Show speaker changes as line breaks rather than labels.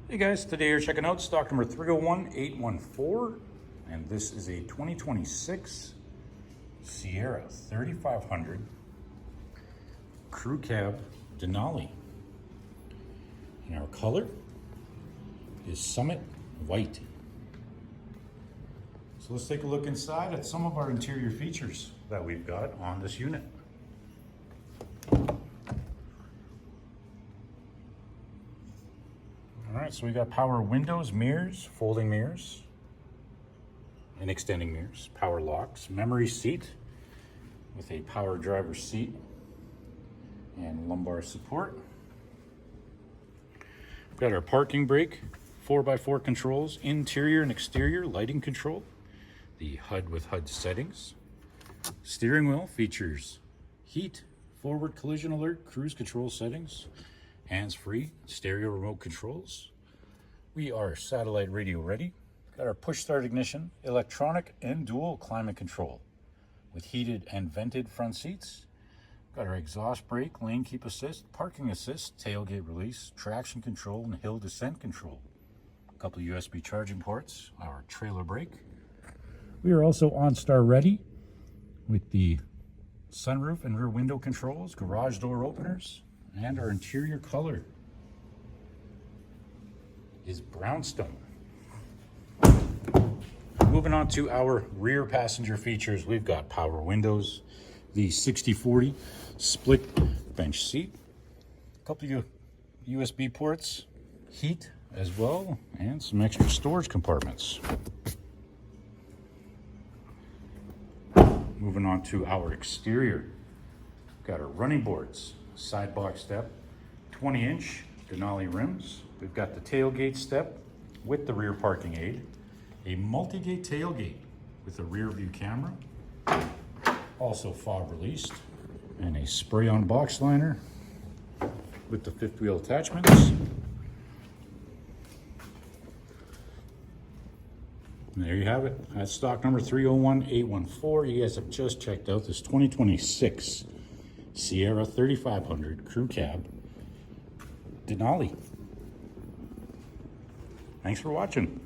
Hey guys, today you're checking out stock number 301814, and this is a 2026 Sierra 3500 crew cab Denali. And our color is Summit White. So let's take a look inside at some of our interior features that we've got on this unit. All right, so we got power windows, mirrors, folding mirrors, and extending mirrors, power locks, memory seat with a power driver seat and lumbar support. We've got our parking brake, 4x4 controls, interior and exterior lighting control, the HUD with HUD settings. Steering wheel features heat, forward collision alert, cruise control settings, hands-free, stereo remote controls. We are satellite radio ready. Got our push start ignition, electronic and dual climate control with heated and vented front seats. Got our exhaust brake, lane keep assist, parking assist, tailgate release, traction control, and hill descent control. A couple of USB charging ports, our trailer brake. We are also OnStar ready with the sunroof and rear window controls, garage door openers, and our interior color is brownstone. Moving on to our rear passenger features, we've got power windows, the 60/40 split bench seat, a couple of USB ports, heat as well, and some extra storage compartments. Moving on to our exterior, got our running boards, side box step, 20-inch Denali rims. We've got the tailgate step with the rear parking aid, a multi-gate tailgate with a rear view camera, also fog released, and a spray-on box liner with the fifth wheel attachments. And there you have it. That's stock number 301814. You guys have just checked out this 2026 Sierra 3500 crew cab Denali. Thanks for watching.